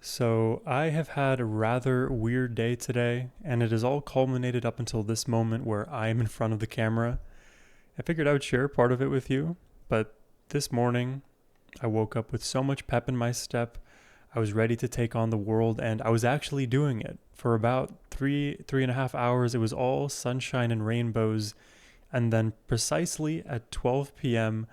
So, I have had a rather weird day today, and it has all culminated up until this moment where I am in front of the camera. I figured I would share part of it with you, but this morning I woke up with so much pep in my step. I was ready to take on the world, and I was actually doing it. For about three and a half hours, it was all sunshine and rainbows, and then precisely at 12 p.m.,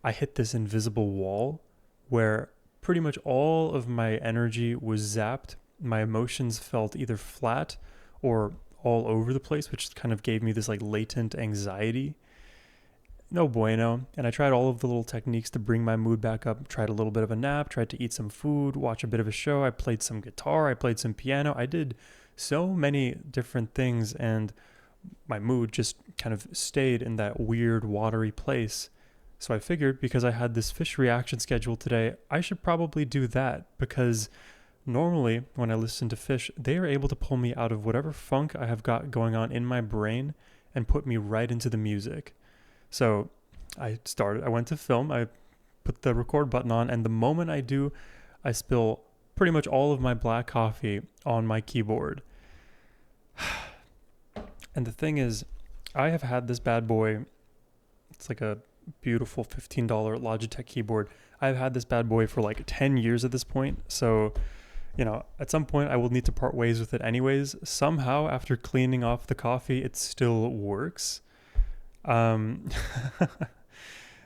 I hit this invisible wall where pretty much all of my energy was zapped. My emotions felt either flat or all over the place, which kind of gave me this like latent anxiety. No bueno. And I tried all of the little techniques to bring my mood back up. Tried a little bit of a nap, tried to eat some food, watch a bit of a show. I played some guitar, I played some piano. I did so many different things, and my mood just kind of stayed in that weird watery place. So I figured, because I had this Phish reaction scheduled today, I should probably do that, because normally when I listen to Phish, they are able to pull me out of whatever funk I have got going on in my brain and put me right into the music. So I went to film, I put the record button on, and the moment I do, I spill pretty much all of my black coffee on my keyboard. And the thing is, I have had this bad boy, it's like a beautiful $15 Logitech keyboard. I've had this bad boy for like 10 years at this point. So, at some point I will need to part ways with it anyways. Somehow, after cleaning off the coffee, it still works. I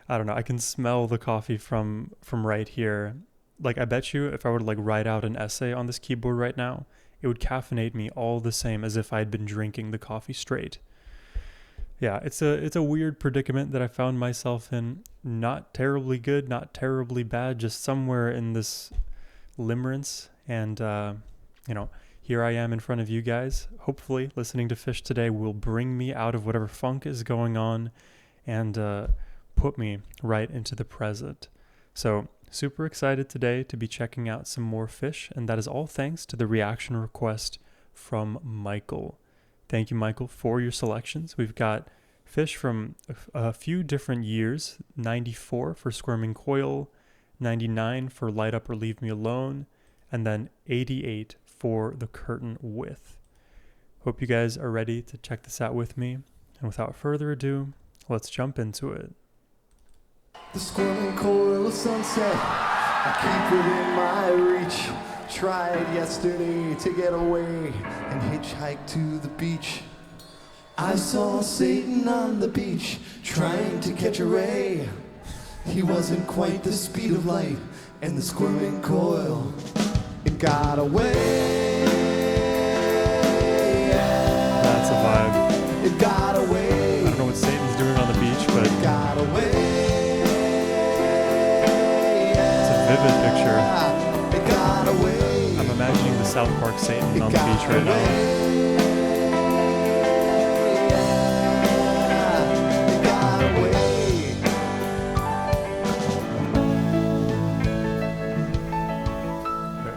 don't know. I can smell the coffee from right here. Like, I bet you if I were to like write out an essay on this keyboard right now, it would caffeinate me all the same as if I'd been drinking the coffee straight. Yeah, it's a weird predicament that I found myself in. Not terribly good, not terribly bad, just somewhere in this limerence. And, here I am in front of you guys. Hopefully, listening to Phish today will bring me out of whatever funk is going on and put me right into the present. So, super excited today to be checking out some more Phish, and that is all thanks to the reaction request from Michael. Thank you, Michael, for your selections. We've got Phish from a few different years: 94 for Squirming Coil, 99 for Light Up or Leave Me Alone, and then 88 for The Curtain With. Hope you guys are ready to check this out with me. And without further ado, let's jump into it. The squirming coil of sunset, I keep it in my reach. Tried yesterday to get away and hitchhike to the beach. I saw Satan on the beach trying to catch a ray. He wasn't quite the speed of light, and the squirming coil, it got away. That's a vibe. It got away. I don't know what Satan's doing on the beach, but it got away. It's a vivid picture. It got away. I'm imagining the South Park Satan on the beach right now.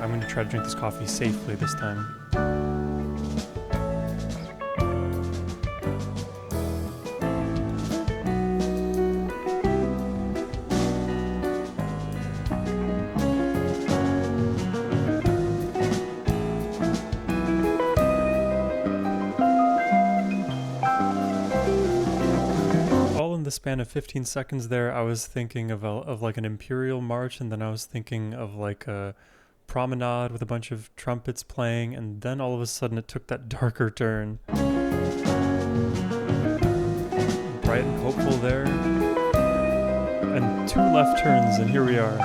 I'm going to try to drink this coffee safely this time. The span of 15 seconds there, I was thinking of like an imperial march, and then I was thinking of like a promenade with a bunch of trumpets playing, and then all of a sudden it took that darker turn. Bright and hopeful there, and two left turns, and here we are.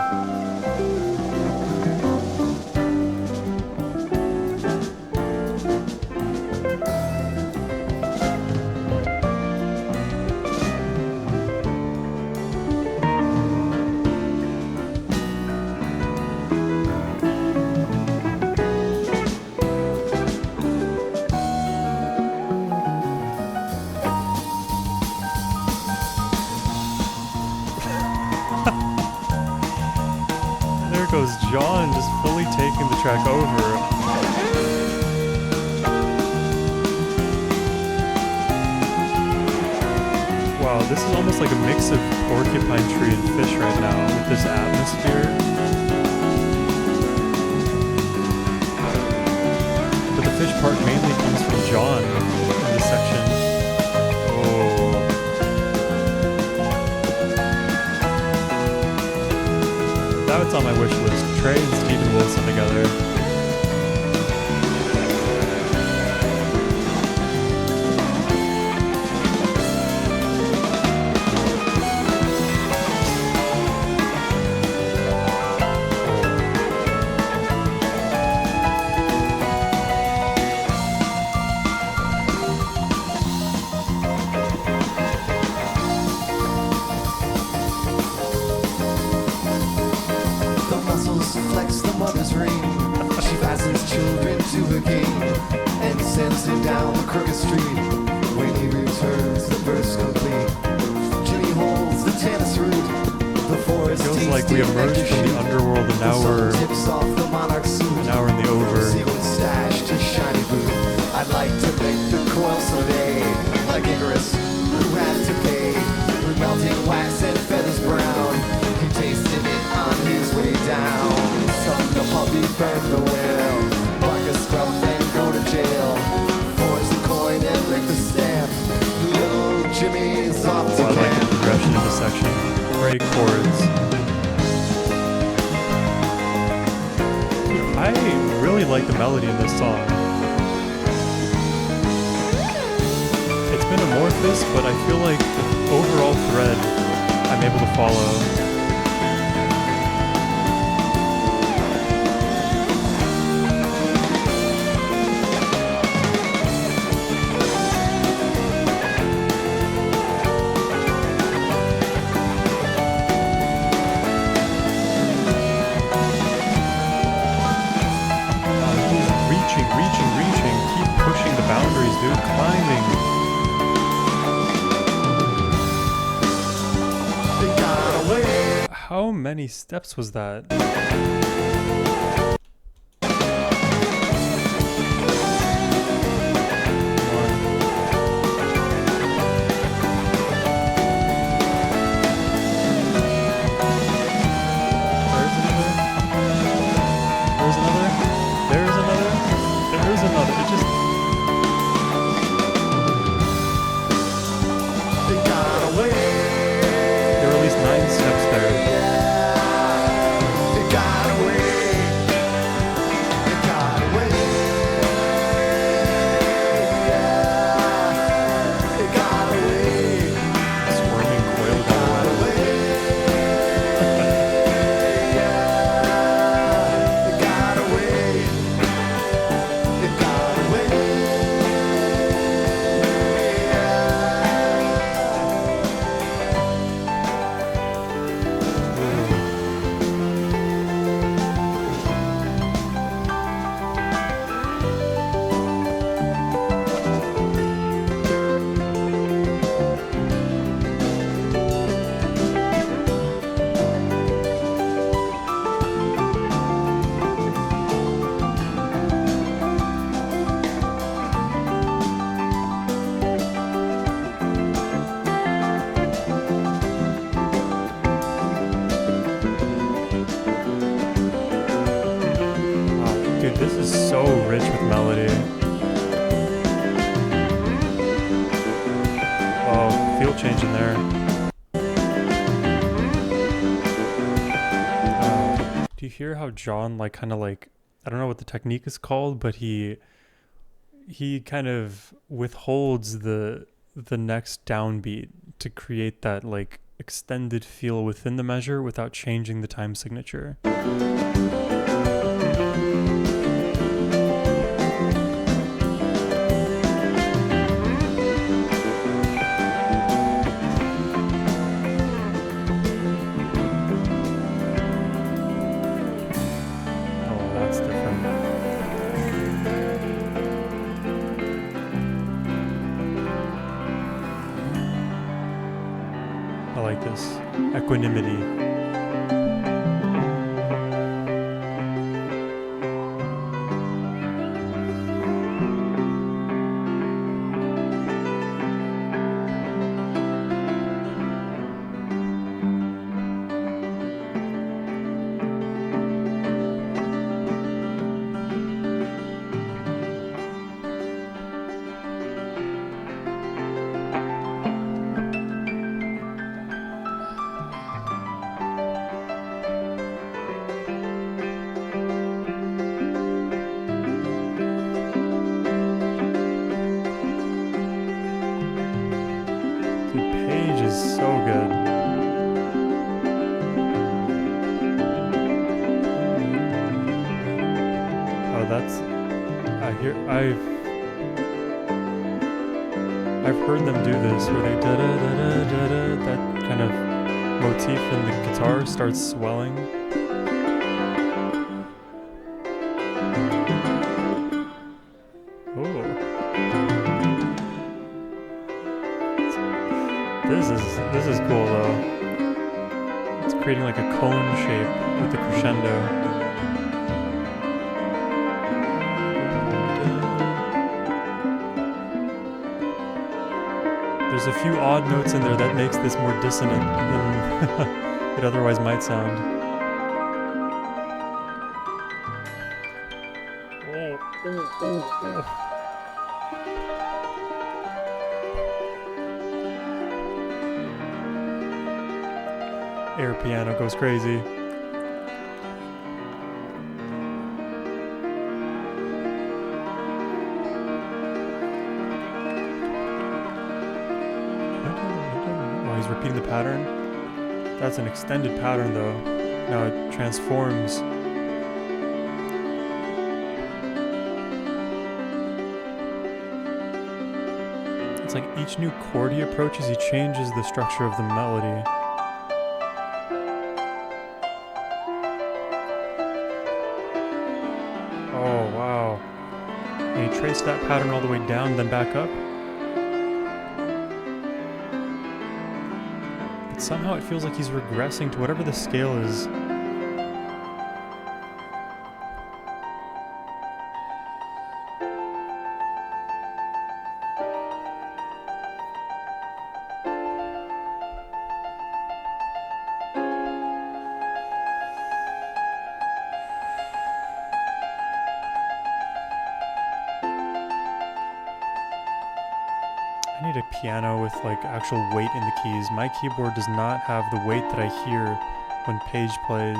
There goes John, just fully taking the track over. Wow, this is almost like a mix of Porcupine Tree and Phish right now with this atmosphere. listen together. The muscles flex the mother's ring. She fastens children to her king and sends him down the crooked street. When he returns, the verse complete. Jimmy holds the tennis root. The forest Feels like we emerged from the underworld and now we're in the over. Stashed his shiny boot. I'd like to make the coil someday, like Icarus, who had to pay with melting wax and feathers brown. He tasted it on his way down. Some the puppy burned the whale, bark a scruff and go to jail. Forge the coin and lick the stamp. Little Jimmy is off to I like the camp. progression of the section. Great chords. I really like the melody in this song. It's been amorphous, but I feel like the overall thread I'm able to follow. Reaching, keep pushing the boundaries, dude, climbing. They got away. How many steps was that? This is so rich with melody. Oh, field change in there. Do you hear how John kind of I don't know what the technique is called, but he kind of withholds the next downbeat to create that extended feel within the measure without changing the time signature. I like this. Equanimity. that's I've heard them do this where they da da da da da da, that kind of motif in the guitar starts swelling. Oh, this is cool though. It's creating like a cone shape with the crescendo. There's a few odd notes in there that makes this more dissonant than it otherwise might sound. Air piano goes crazy. He's repeating the pattern. That's an extended pattern though. Now it transforms. It's like each new chord he approaches, he changes the structure of the melody. Oh wow. And he traced that pattern all the way down, then back up. Somehow it feels like he's regressing to whatever the scale is. I need a piano with like actual weight in the keys. My keyboard does not have the weight that I hear when Page plays.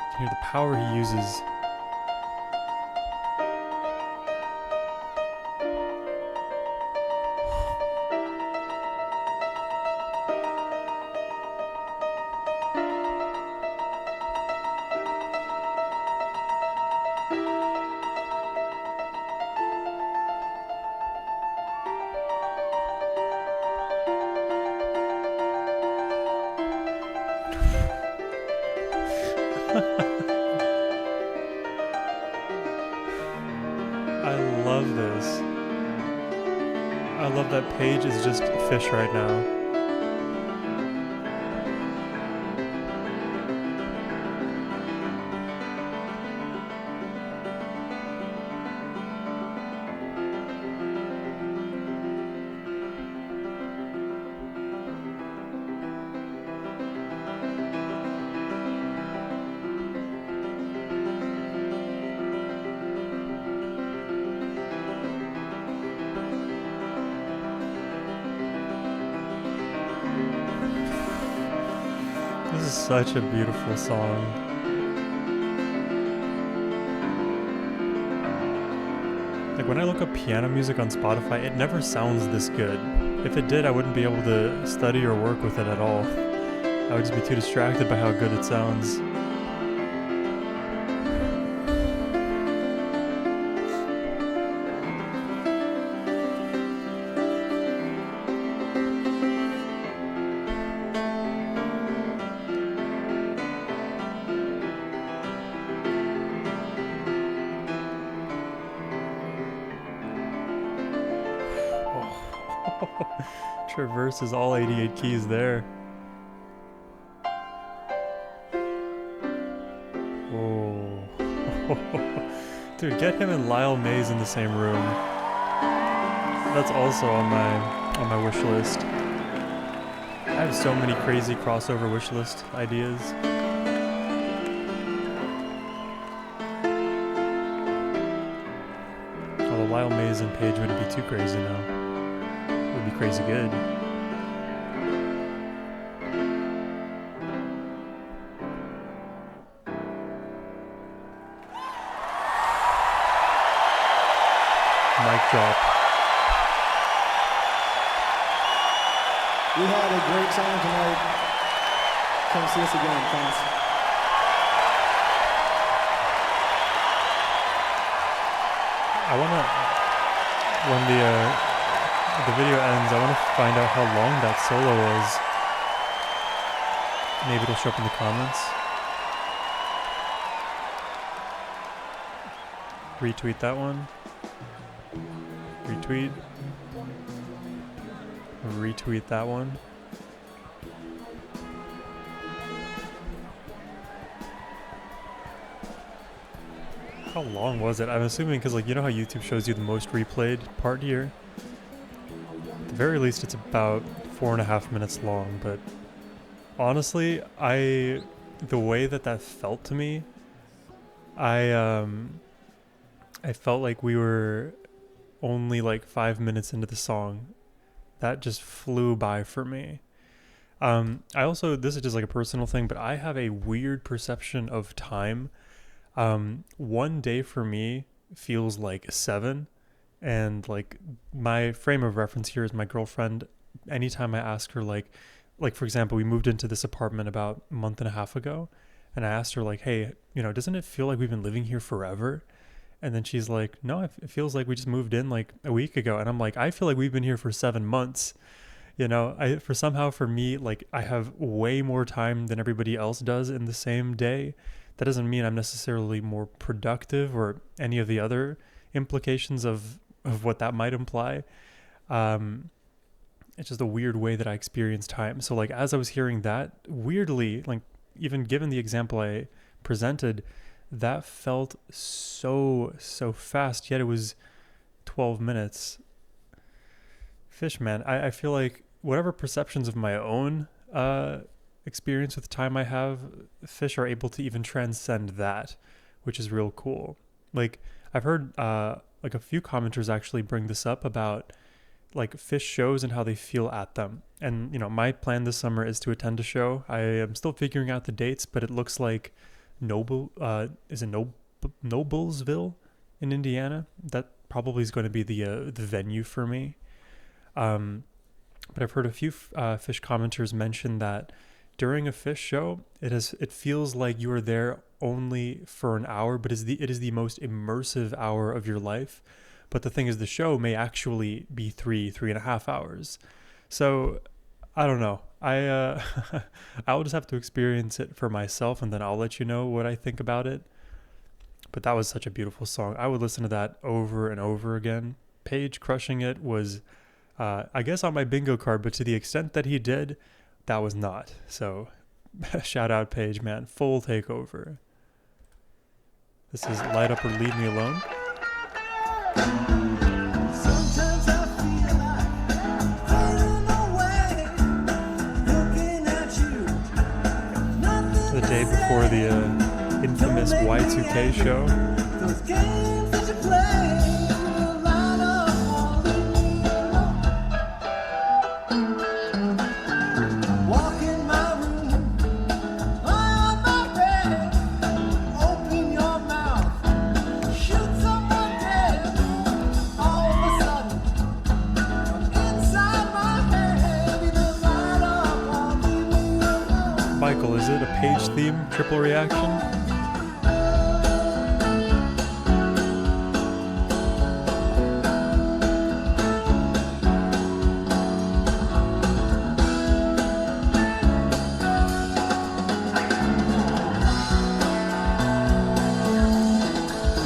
You can hear the power he uses. I love this. I love that Page is just Phish right now. This is such a beautiful song. Like when I look up piano music on Spotify, it never sounds this good. If it did, I wouldn't be able to study or work with it at all. I would just be too distracted by how good it sounds. Traverses all 88 keys there. Whoa. Dude, get him and Lyle Mays in the same room. That's also on my wish list. I have so many crazy crossover wish list ideas. Although Lyle Mays and Page wouldn't be too crazy now. It would be crazy good. Mic drop. We had a great time tonight. Come see us again. Thanks. I wanna when the video ends, I wanna find out how long that solo was. Maybe it'll show up in the comments. Retweet that one. Retweet. Retweet that one. How long was it? I'm assuming because, like, you know how YouTube shows you the most replayed part here? At the very least, it's about 4.5 minutes long, but honestly, the way that felt to me, I felt like we were only like 5 minutes into the song. That just flew by for me. I also, this is just like a personal thing, but I have a weird perception of time. One day for me feels like 7, and like my frame of reference here is my girlfriend. Anytime I ask her, like for example, we moved into this apartment about a month and a half ago, and I asked her, like, hey, doesn't it feel like we've been living here forever? And then she's like, no, it feels like we just moved in like a week ago. And I'm like, I feel like we've been here for 7 months. For me, like, I have way more time than everybody else does in the same day. That doesn't mean I'm necessarily more productive or any of the other implications of what that might imply. It's just a weird way that I experience time. So like, as I was hearing that, weirdly, like, even given the example I presented, that felt so fast, yet it was 12 minutes. Phish, man, I feel like whatever perceptions of my own experience with time I have, Phish are able to even transcend that, which is real cool. Like, I've heard like a few commenters actually bring this up about like Phish shows and how they feel at them. And my plan this summer is to attend a show. I am still figuring out the dates, but it looks like Noblesville in Indiana. That probably is going to be the venue for me. But I've heard a few Phish commenters mention that during a Phish show, it feels like you are there only for an hour, but it is the most immersive hour of your life. But the thing is, the show may actually be 3.5 hours. So I don't know. I'll just have to experience it for myself, and then I'll let you know what I think about it. But that was such a beautiful song. I would listen to that over and over again. Page crushing it was, I guess, on my bingo card, but to the extent that he did, that was not. So shout out Page, man. Full takeover. This is Light Up or Leave Me Alone. The day before the infamous Y2K show. Michael, is it a Page theme triple reaction?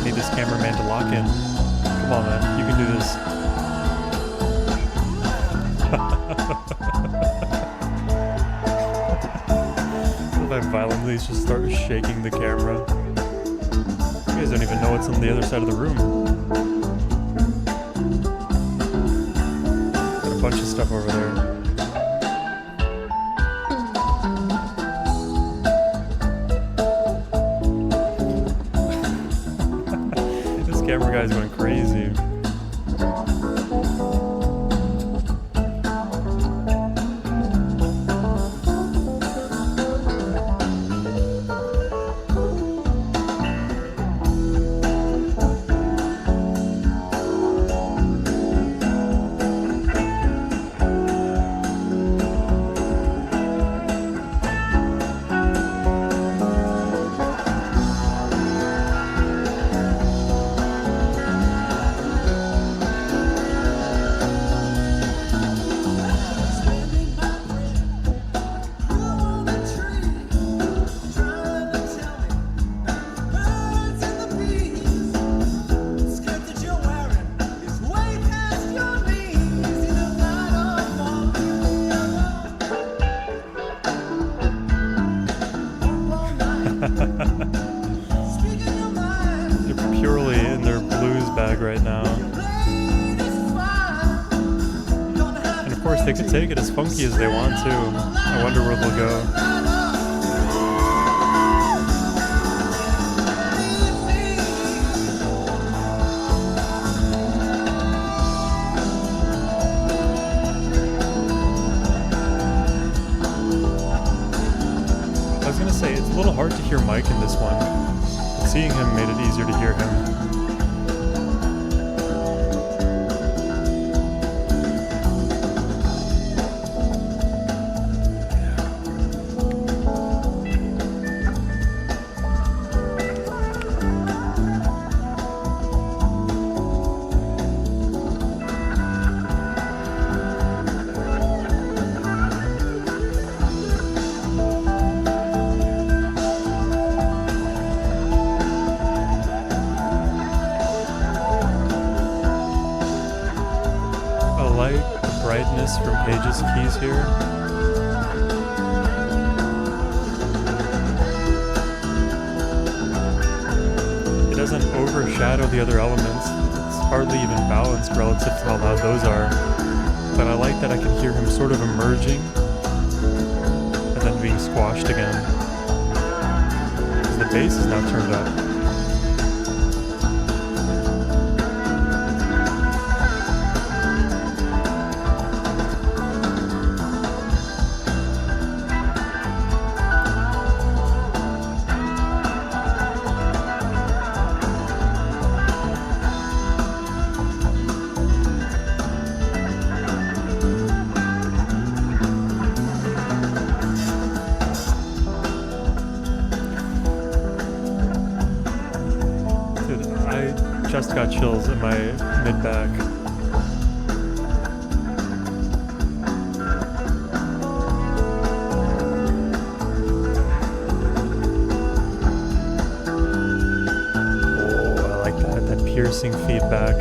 Need this cameraman to lock in. Come on, man, you can do this. I violently just start shaking the camera. You guys don't even know what's on the other side of the room. Got a bunch of stuff over there. This camera guy's going crazy. They're purely in their blues bag right now. And of course, they could take it as funky as they want to. I wonder where they'll go. I was gonna say, it's a little hard to hear Mike in this one, but seeing him made it easier to hear him. Brightness from Page's keys here. It doesn't overshadow the other elements. It's hardly even balanced relative to how loud those are. But I like that I can hear him sort of emerging and then being squashed again. Because the bass is now turned up. Just got chills in my mid-back. Oh, I like that piercing feedback.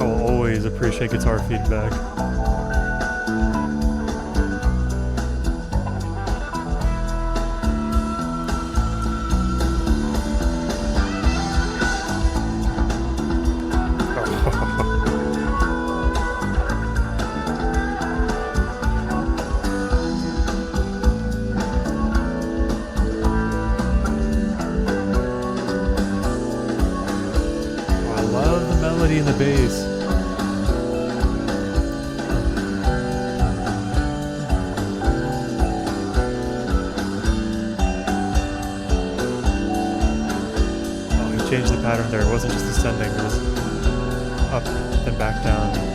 I will always appreciate guitar feedback. In the bass. Oh, he changed the pattern there. It wasn't just ascending, it was up then back down.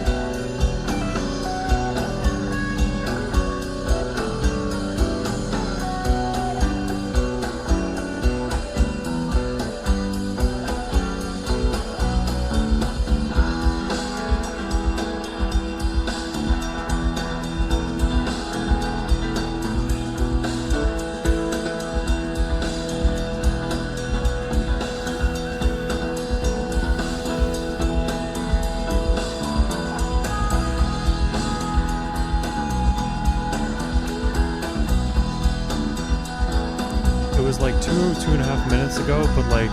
It was like 2.5 minutes ago, but like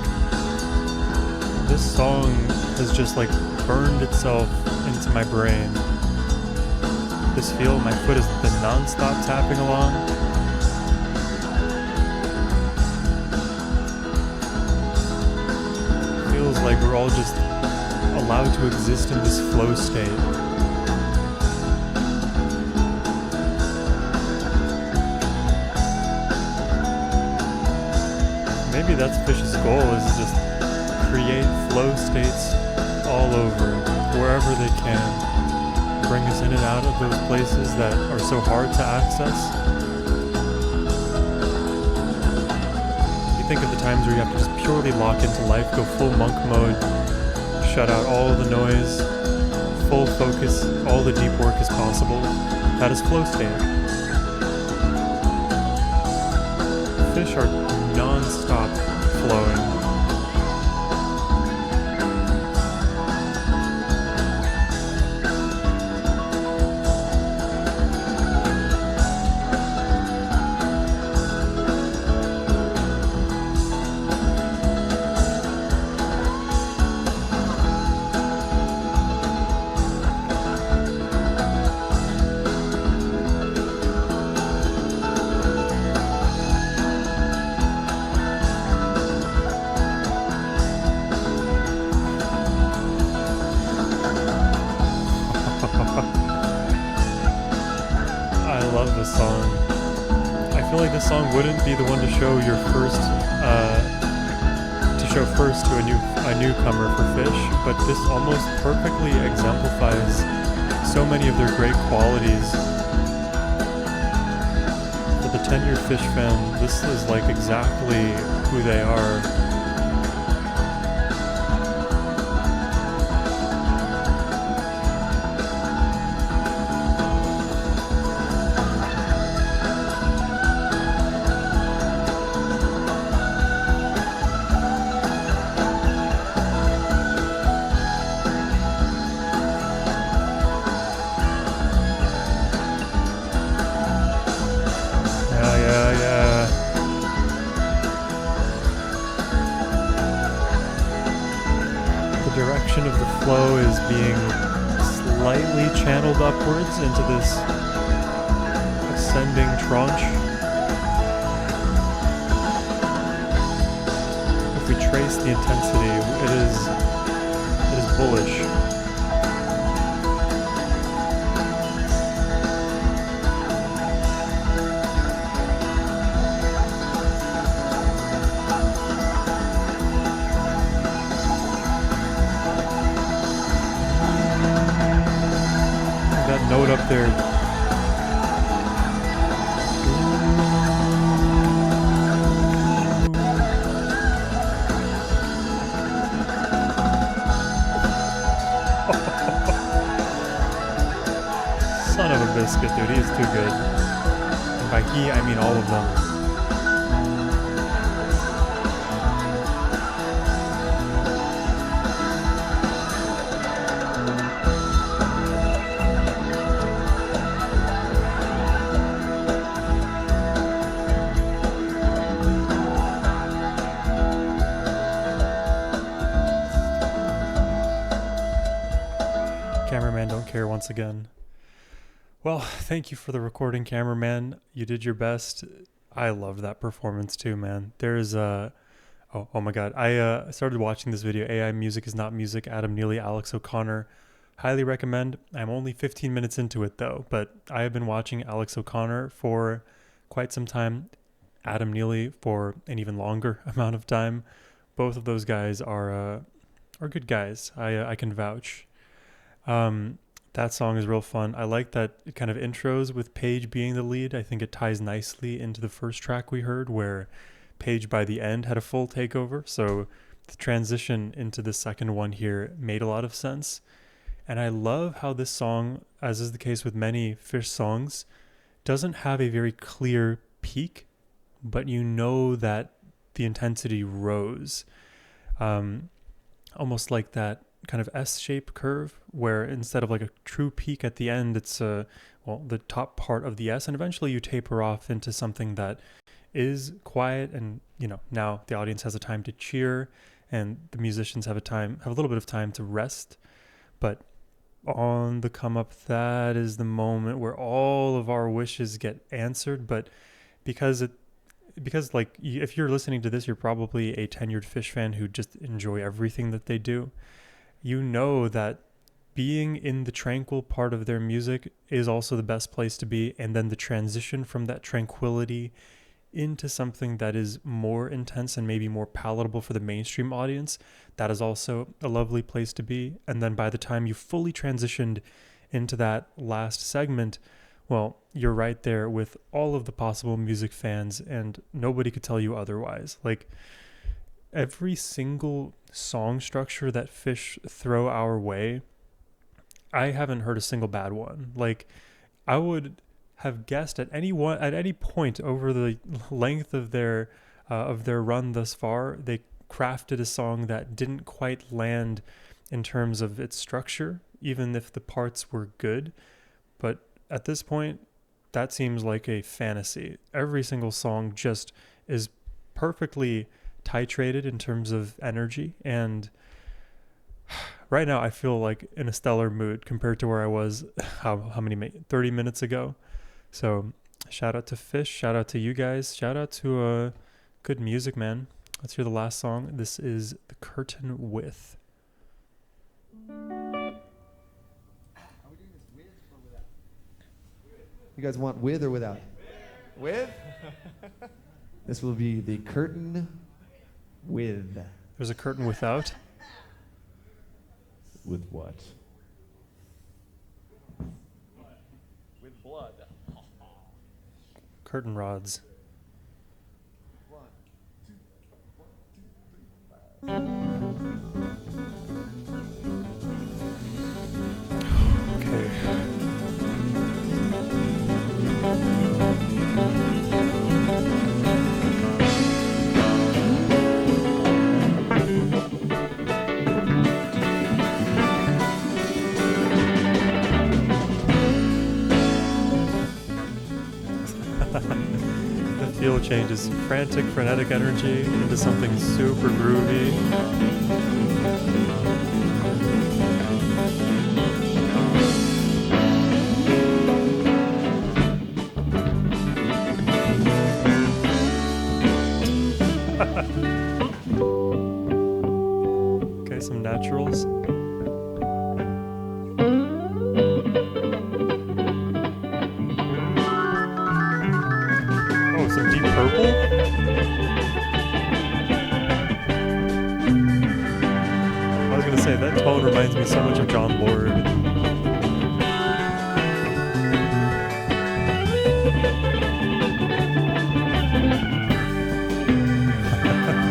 this song has just like burned itself into my brain. This feel, my foot has been non-stop tapping along. Feels like we're all just allowed to exist in this flow state. Maybe that's Phish's goal, is just create flow states all over, wherever they can. Bring us in and out of those places that are so hard to access. You think of the times where you have to just purely lock into life, go full monk mode, shut out all the noise, full focus, all the deep work as possible. That is flow state. Phish are non-stop flowing. song wouldn't be the one to show your first to a newcomer for Phish, but this almost perfectly exemplifies so many of their great qualities. For the tenured Phish fan, this is like exactly who they are. Direction of the flow is being slightly channeled upwards into this ascending tranche. If we trace the intensity, it is bullish. Note up there. Son of a biscuit, dude. He is too good. And by he, I mean all of them. Cameraman don't care once again. Well, thank you for the recording, cameraman. You did your best. I loved that performance too, man. There's oh my god. I started watching this video, AI Music is Not Music, Adam Neely, Alex O'Connor. Highly recommend. I'm only 15 minutes into it though, but I have been watching Alex O'Connor for quite some time, Adam Neely for an even longer amount of time. Both of those guys are good guys. I can vouch. That song is real fun. I like that it kind of intros with Paige being the lead. I think it ties nicely into the first track we heard where Paige by the end had a full takeover. So the transition into the second one here made a lot of sense. And I love how this song, as is the case with many Phish songs, doesn't have a very clear peak, but you know that the intensity rose. Almost like that kind of S-shaped curve where instead of like a true peak at the end, it's the top part of the S, and eventually you taper off into something that is quiet, and now the audience has a time to cheer and the musicians have a little bit of time to rest. But on the come up, that is the moment where all of our wishes get answered. But because like if you're listening to this, you're probably a tenured Phish fan who just enjoy everything that they do. You know that being in the tranquil part of their music is also the best place to be. And then the transition from that tranquility into something that is more intense and maybe more palatable for the mainstream audience, that is also a lovely place to be. And then by the time you fully transitioned into that last segment, well, you're right there with all of the possible music fans, and nobody could tell you otherwise. Like, every single song structure that Phish throw our way, I haven't heard a single bad one. Like, I would have guessed at any point over the length of their run thus far, they crafted a song that didn't quite land in terms of its structure, even if the parts were good. But at this point, that seems like a fantasy. Every single song just is perfectly titrated in terms of energy, and right now I feel like in a stellar mood compared to where I was 30 minutes ago. So shout out to Phish, shout out to you guys, shout out to good music, man. Let's hear the last song. This is The Curtain With. You guys want with or without? With? This will be the curtain with. There's a curtain without. With what? With blood. Curtain rods. Okay. The feel changes frantic, frenetic energy into something super groovy. Okay, some naturals. Oh, some Deep Purple? I was gonna say, that tone reminds me so much of John Lord.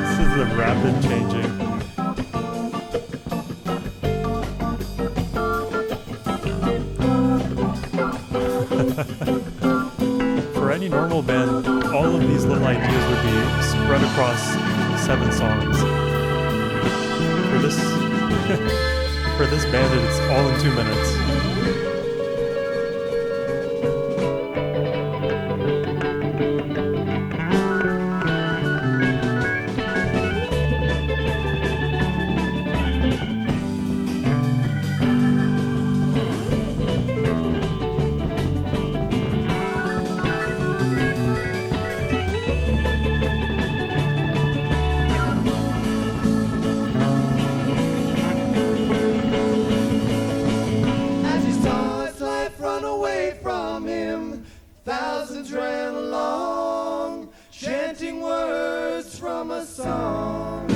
This is the rapid changing. For any normal band, all of these little ideas would be spread across 7 songs. For this, for this band, it's all in 2 minutes. As he saw his life run away from him, thousands ran along, chanting words from a song.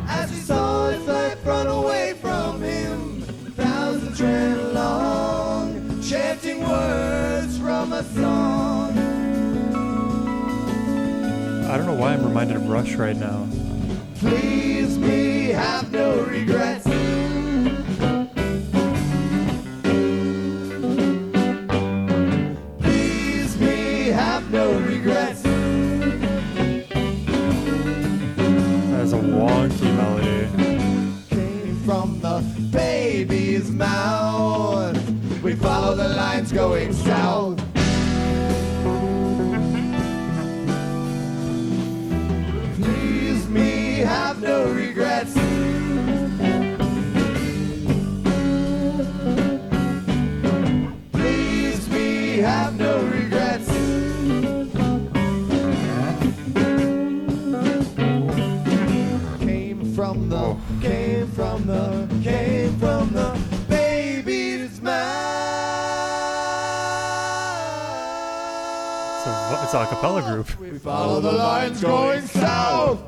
As he saw his life run away from him, thousands ran along, chanting words from a song. I don't know why I'm reminded of Rush right now. Please me, have no regrets. Please me, have no regrets. That is a wonky melody. Came from the baby's mouth. We follow the lines going south. Please me, have no regrets. Please me, have no regrets. Came from the, came from the, came from the baby's mouth. It's a cappella group. We follow the lines going south.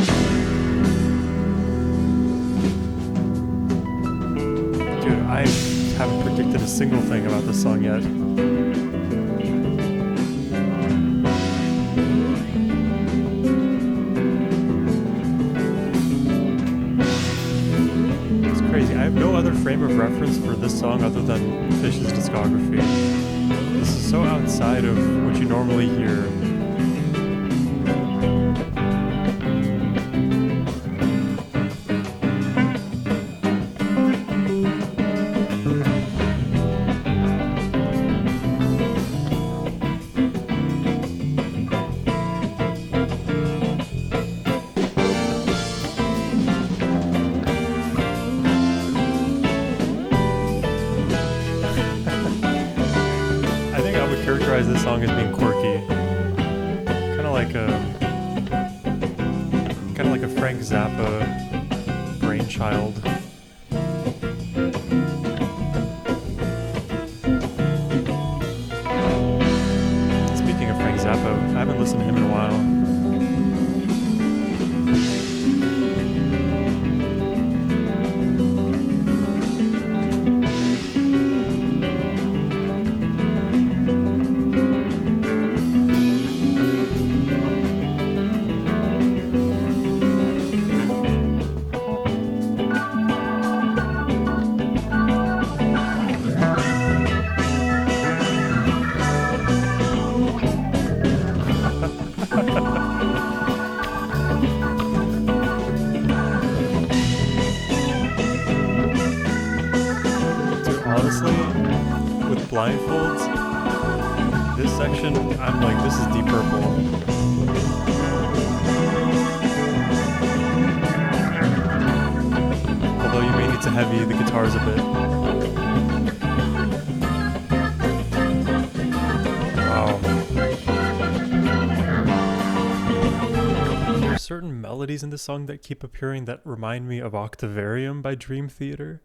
Dude, I haven't predicted a single thing about this song yet. It's crazy. I have no other frame of reference for this song other than Phish's discography. This is so outside of what you normally hear. I think I would characterize this song as being quirky. Kind of like a Frank Zappa brainchild. Zappo. I haven't listened to him in a while. Honestly, with blindfolds, this section, I'm like, this is Deep Purple. Although you may need to heavy the guitars a bit. Wow. There are certain melodies in this song that keep appearing that remind me of Octavarium by Dream Theater.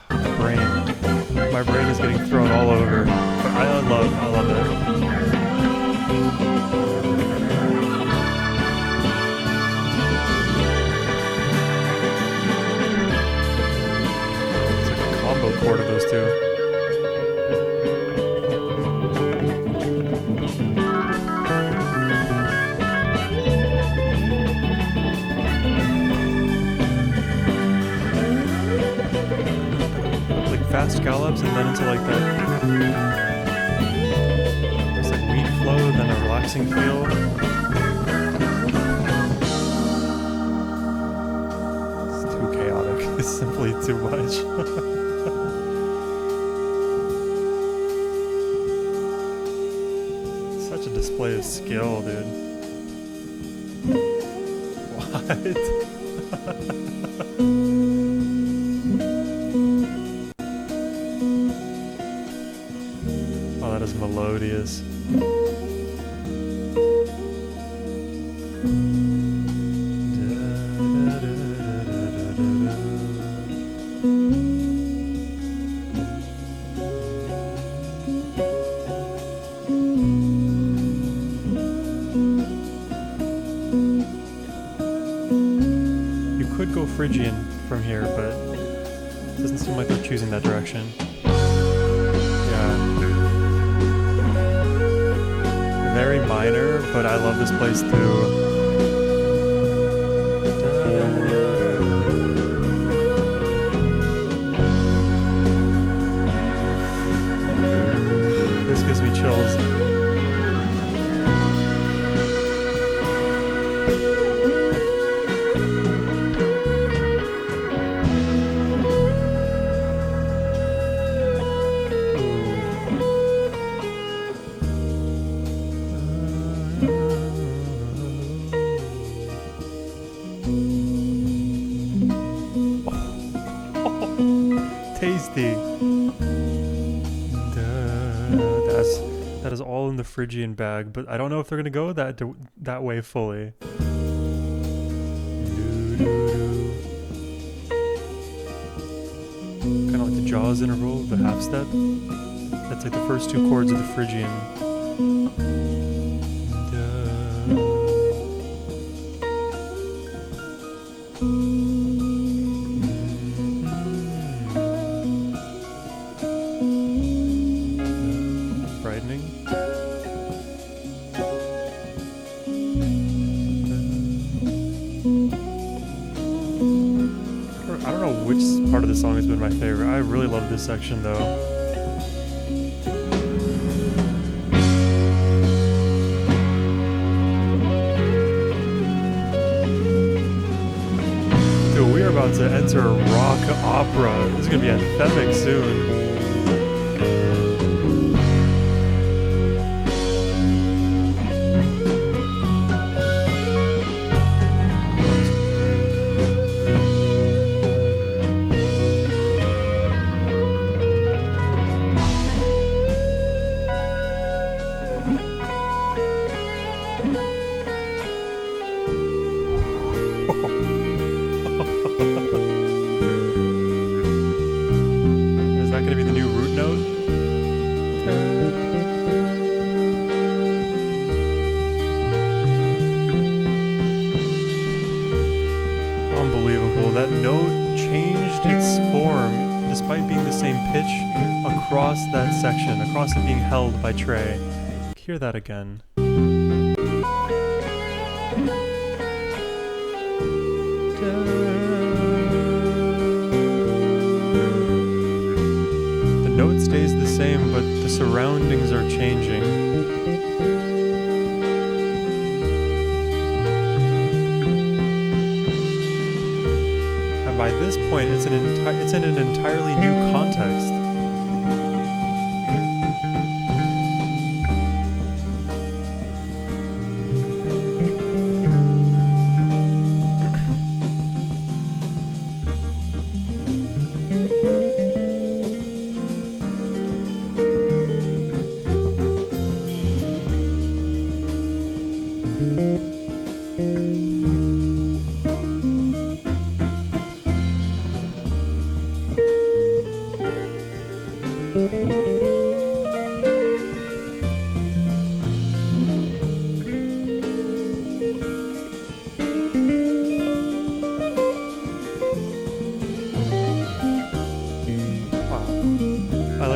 My brain is getting thrown all over, but I love it. It's like a combo chord of those two. Fast gallops and then into like that, it's like weed flow, then a relaxing feel. It's too chaotic. It's simply too much. Such a display of skill, dude. What? That is melodious. You could go Phrygian from here, but it doesn't seem like they're choosing that direction. Very minor, but I love this place too. This gives me chills. Tasty. That is all in the Phrygian bag, but I don't know if they're gonna go that way fully. Kind of like the Jaws interval, the half step. That's like the first two chords of the Phrygian. I don't know which part of the song has been my favorite. I really love this section though. Dude, we are about to enter a rock opera. This is gonna be anthemic soon. across it being held by Trey. Hear that again. The note stays the same, but the surroundings are changing. And by this point, it's in an entirely new context.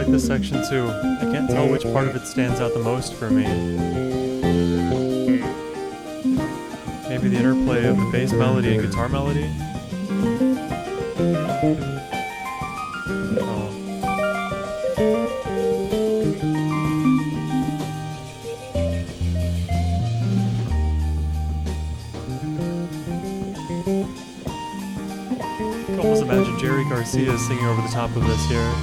This section too. I can't tell which part of it stands out the most for me. Maybe the interplay of the bass melody and guitar melody? Oh. I can almost imagine Jerry Garcia singing over the top of this here.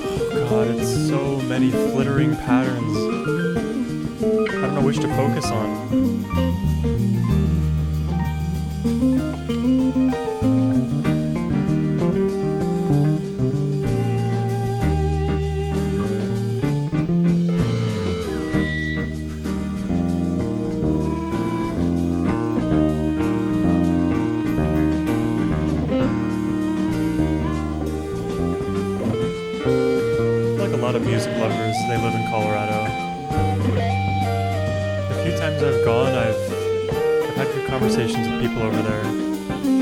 Oh God, it's so many flittering patterns. I don't know which to focus on. Like a lot of music lovers, they live in Colorado. The few times I've gone, I've had good conversations with people over there.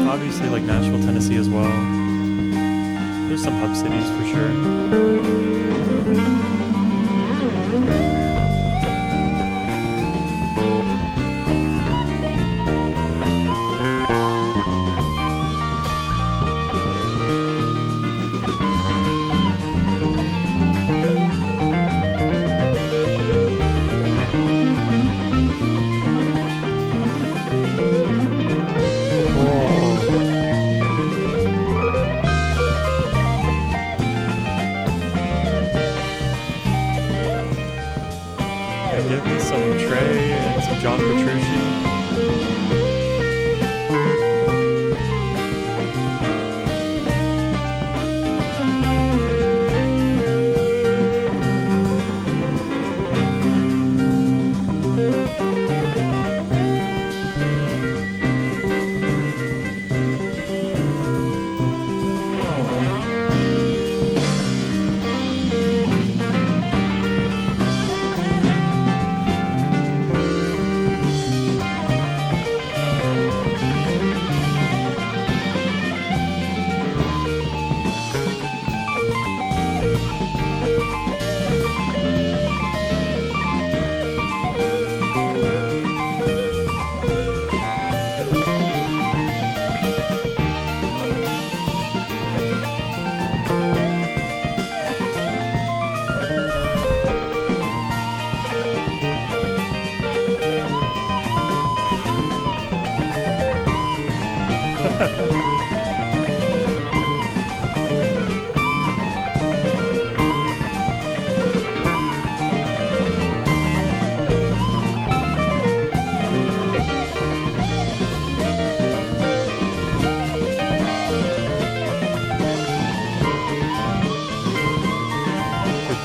Obviously, like Nashville, Tennessee as well. There's some hub cities for sure. Give me some Trey and some John Petrucci.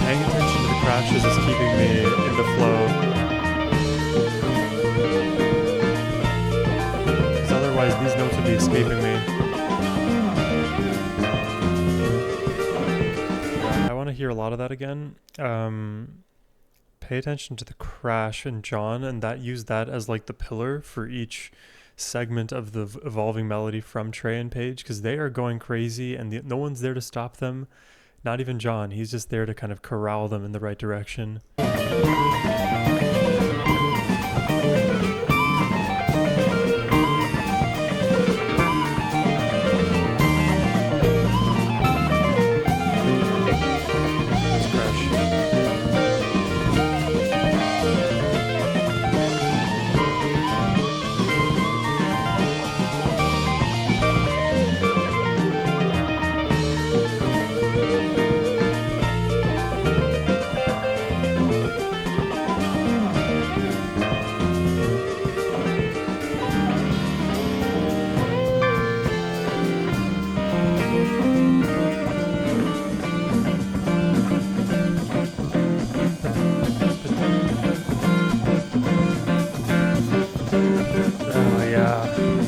Paying attention to the crashes is keeping me in the flow. these notes would be escaping me. I want to hear a lot of that again. Pay attention to the crash in John, and that use that as like the pillar for each segment of the evolving melody from Trey and Paige, because they are going crazy and no one's there to stop them. Not even John. He's just there to kind of corral them in the right direction.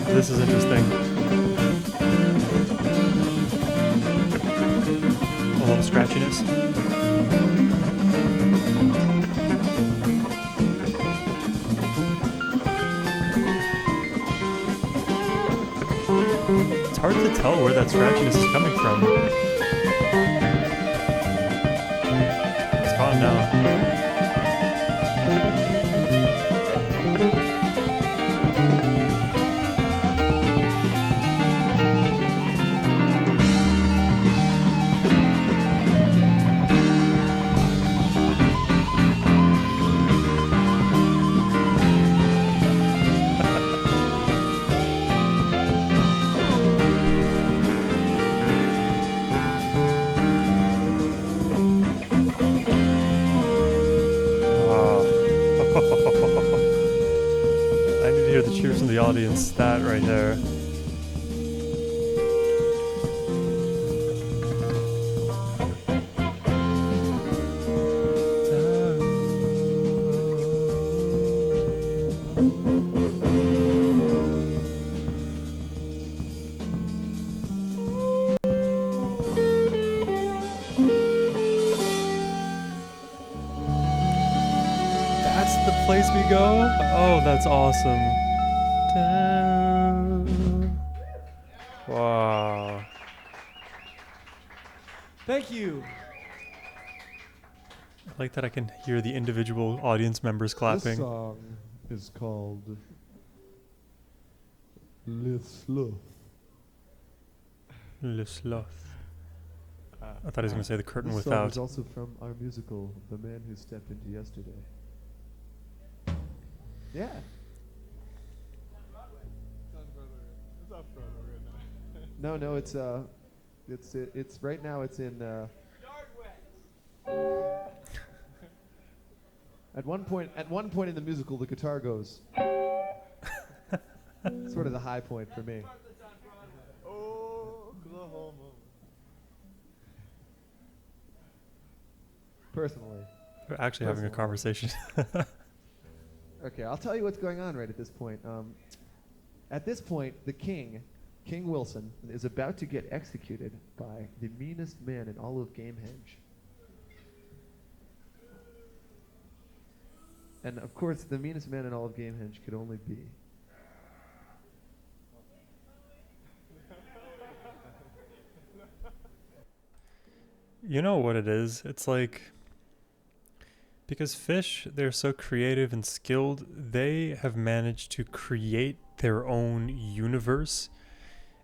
This is interesting. A little scratchiness. It's hard to tell where that scratchiness is coming from. It's gone now. Audience, that right there. That's the place we go? Oh, that's awesome. Wow. Thank you. I like that I can hear the individual audience members clapping. This song is called Le Sloth. Le Sloth. I thought he was going to say the curtain This song without. is also from our musical, The Man Who Stepped Into Yesterday. Yeah. No, it's right now it's in at one point in the musical the guitar goes sort of the high point for me. Personally. We're actually having a conversation. Okay, I'll tell you what's going on right at this point. At this point, the King Wilson, is about to get executed by the meanest man in all of Gamehenge. And of course, the meanest man in all of Gamehenge could only be You know what it is? It's like, because Phish, they're so creative and skilled, they have managed to create their own universe,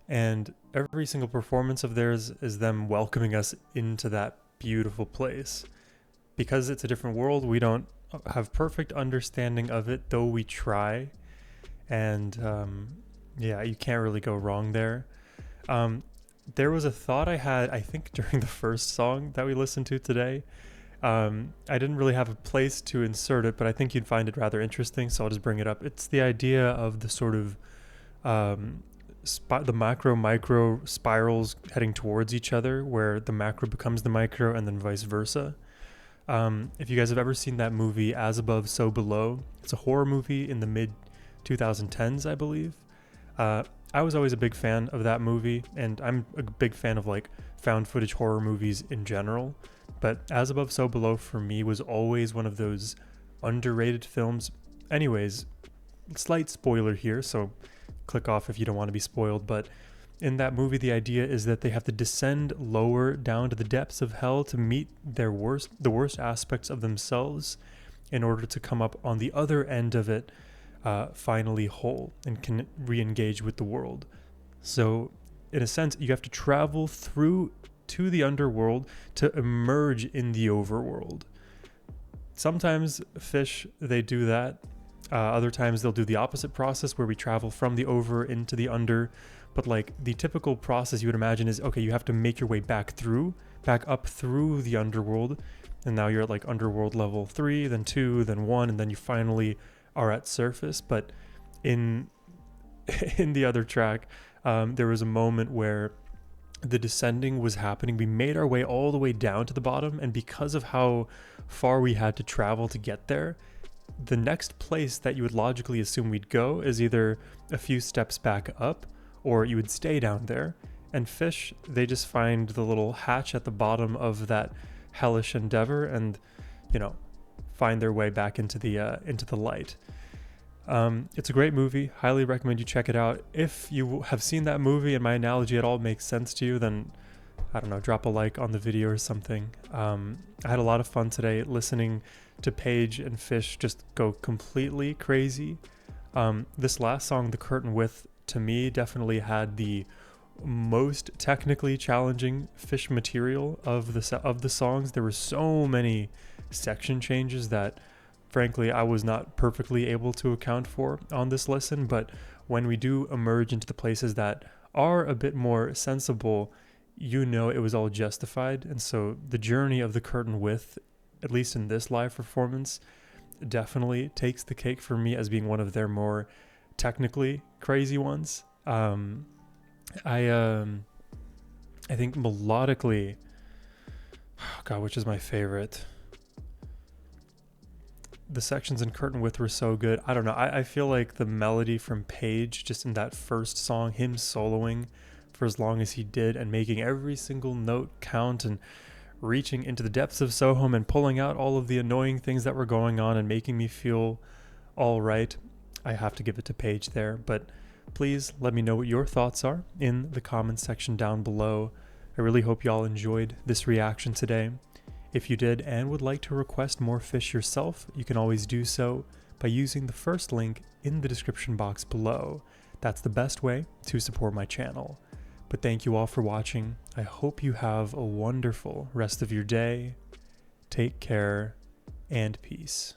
and every single performance of theirs is them welcoming us into that beautiful place. Because it's a different world, we don't have perfect understanding of it, though we try. And yeah, you can't really go wrong there. There was a thought I had, I think, during the first song that we listened to today. I didn't really have a place to insert it, but I think you'd find it rather interesting, so I'll just bring it up. It's the idea of the sort of the macro-micro spirals heading towards each other, where the macro becomes the micro and then vice versa. If you guys have ever seen that movie, As Above, So Below, it's a horror movie in the mid-2010s, I believe. I was always a big fan of that movie, and I'm a big fan of like found footage horror movies in general. But As Above, So Below for me was always one of those underrated films. Anyways, slight spoiler here, so click off if you don't want to be spoiled. But in that movie, the idea is that they have to descend lower down to the depths of hell to meet the worst aspects of themselves in order to come up on the other end of it, finally whole and can re-engage with the world. So in a sense, you have to travel through to the underworld to emerge in the overworld. Sometimes Phish, they do that. Other times they'll do the opposite process where we travel from the over into the under. But like the typical process you would imagine is, okay, you have to make your way back up through the underworld. And now you're at like underworld level 3, then 2, then 1, and then you finally are at surface. But in the other track, there was a moment where the descending was happening. We made our way all the way down to the bottom, and because of how far we had to travel to get there, the next place that you would logically assume we'd go is either a few steps back up or you would stay down there. And Phish, they just find the little hatch at the bottom of that hellish endeavor and, find their way back into the light. It's a great movie. Highly recommend you check it out. If you have seen that movie and my analogy at all makes sense to you, then I don't know, drop a like on the video or something. I had a lot of fun today listening to Paige and Phish just go completely crazy. This last song, The Curtain With, to me definitely had the most technically challenging Phish material of the songs. There were so many section changes that frankly I was not perfectly able to account for on this listen, but when we do emerge into the places that are a bit more sensible, it was all justified. And so the journey of The Curtain With, at least in this live performance, definitely takes the cake for me as being one of their more technically crazy ones. I think melodically, which is my favorite? The sections in Curtain With were so good. I don't know. I feel like the melody from Paige, just in that first song, him soloing for as long as he did and making every single note count and reaching into the depths of Sohum and pulling out all of the annoying things that were going on and making me feel all right. I have to give it to Paige there, but please let me know what your thoughts are in the comments section down below. I really hope y'all enjoyed this reaction today. If you did and would like to request more Phish yourself, you can always do so by using the first link in the description box below. That's the best way to support my channel. But thank you all for watching. I hope you have a wonderful rest of your day. Take care and peace.